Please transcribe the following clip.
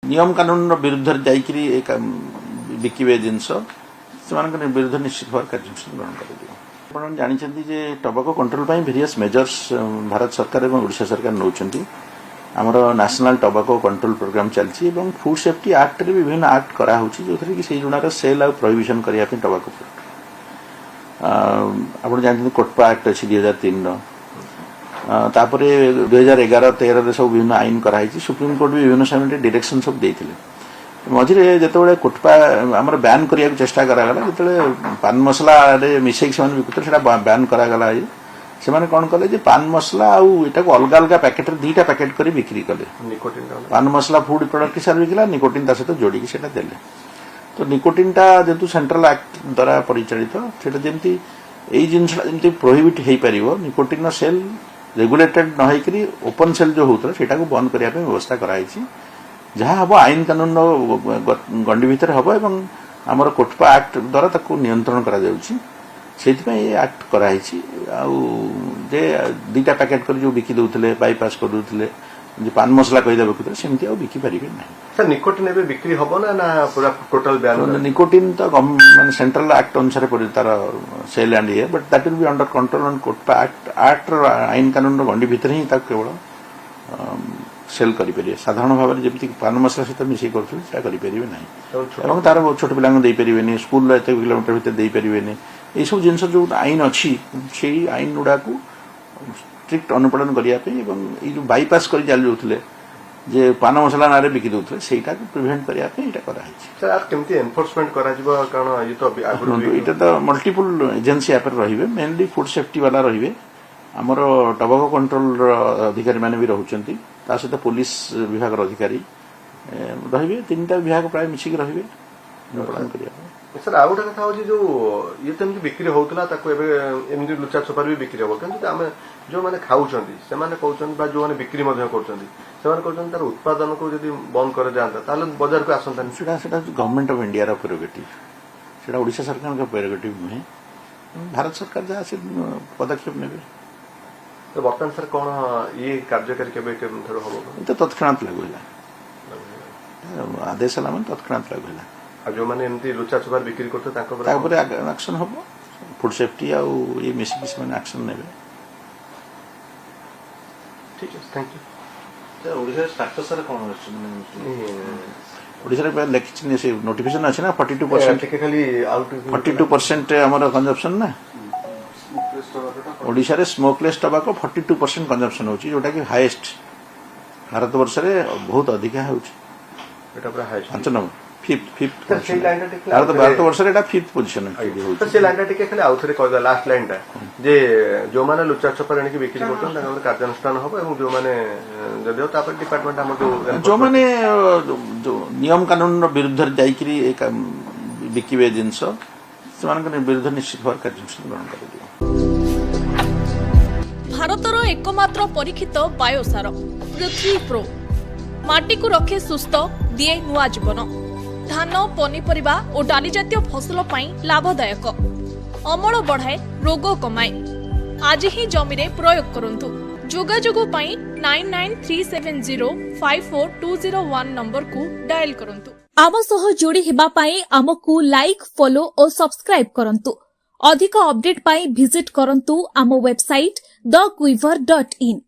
नियम कानून विरुद्ध जाइकरी बिकिबे जिनस से विरुद्ध निश्चित भाव कार्यानुष्ठान ग्रहण कर जानते जे tobacco control various measures Bharat सरकार और ओडिशा सरकार नौकरी आमर नेशनल टबाको कंट्रोल प्रोग्राम चलती फूड सेफ्टी एक्ट रे विभिन्न एक्ट कराऊँ जो थे कि से जुणार सेल आ प्रोहिबिशन करने टबाको आप जानते कोटपा एक्ट अच्छी 2003 तापर 2011-13 सब विभिन्न आईन कराई सुप्रीम कोर्ट भी विभिन्न समय डायरेक्शन सब देते मझे जिते कोटपा आम बैन करने चेष्टा करागला जो पान मसला मिसेक से बिकुते बैन करागला से कौन कले पान मसला आटा को अलग अलग पैकेट दुईटा पैकेट कर बिक्री कले पान मसला फूड प्रोडक्ट हिसाब बिकला निकोटिन सहित जोड़ी देले तो निकोटिन टा जेतु सेंट्रल एक्ट द्वारा परिचालित सेटा जमती यही जिनसा जमी प्रोहिबिट हो पार निकोटिन सेल रेगुलेटेड न होकरी ओपन सेल जो होता है बंद करने व्यवस्था कराई जहाँ हम आईन कानून गंडी भितर हम एवं आमर कोटपा एक्ट द्वारा ताको नियंत्रण करा जाउछि सेथिपई ये एक्ट कराई जे दुईटा पैकेट कर जो बिकी दउथिले बाईपास कर दउथिले जे पान मसला कहि देबे कुतरे सेमति आ बिकी परिबे नै सर निकोटिन एबे बिक्री हबो ना पूरा टोटल बैन निकोटिन तो माने सेंट्रल एक्ट अनुसार तार सेल एंड ये but that will be under control on COTPA act आईन कानून गंडी भितर ही ताको केवल सेल करें साधारण भाव में जमी पान मसला सहित मिसे करें ना तार छोट पिला दे पारे स्कूल एत किलोमीटर भितर दे पारे यह सब जिन जो आईन अच्छी से आईन गुड़ा को स्ट्रिक्ट अनुपालन करने जो बाईपास कर चल जाते जे पान मसला ना बिकी दूसरे से प्रिभेन्ट करने एनफोर्समेंट कारण ये तो मल्टीपल एजेंसी यहाँ पर रे मेनली फूड सेफ्टी वाला रे आमर टबाको कंट्रोल अधिकारी माने भी रोचंती सहित पुलिस विभाग अधिकारी रे तीन विभाग प्राय मिसिक रे सर आउ गोटे कथा हूँ जो ये तो बिक्री होता एमती लुचा छुपार भी बिक्री हम कि जो मैंने खाऊँ से कहते जो मैंने बिक्री कर तार उत्पादन को जब बंद कर जाता बजार को आसता गवर्नमेंट ऑफ इंडिया प्रेरोगेटिव से ओडिशा सरकार प्रेरोगेटिव नुहे भारत सरकार जहाँ से पदक्षेप ने तो बर्तमान सर कौन ये कार्यकारी हम तो तत्क्षणात लगेगा आदेश है तत्क्षणात लगेगा जो मैंने एमती लुचा छुपार बिक्री करते एक्शन हम फूड सेफ्टी ये मिसिकी से एक्शन ने ठीक है थैंक यू ओडिशा लिखी से नोटिफिकेशन अच्छे ना 42% आमर कंजप्शन ना ओडिशा रे स्मोकलेस टबाको 42% कंजप्शन होची जोटा कि हाईएस्ट भारत वर्ष रे बहुत अधिक होची एटा पूरा हाईएस्ट 5 नंबर फिफ्थ भारत वर्ष रे एटा फिफ्थ पोजीशन होची तो से लाइन टिके खाली आउथरे कहदा लास्ट लाइन टा जे जो माने लुचा छपर आनी बिक्री करछन ताकर कार्यानुष्ठान हो एवं जो माने जदियो तापर डिपार्टमेंट हमर जो माने जो नियम कानून विरुद्ध जाइकरी बिकिबे जिनस से विरुद्ध निश्चित भाव कार्यानुष्ठान ग्रहण कर भारतर एकमात्र परीक्षित बायोसार पृथ्वी प्रो माटी को रखे सुस्थ दिए नुआ जीवन धान पनीपरिबा और डाली जातीय फसल पाई लाभदायक अमल बढ़ाए रोग कमाए आज ही जमी रे प्रयोग करंतु जोगाजोग पाई 9937054201 नंबर को डायल करंतु आम सह जोड़ी हेबा पाई आमकु लाइक फॉलो और सब्सक्राइब करंतु अधिक अपडेट पाई विजिट करंतु आम वेबसाइट thequiver.in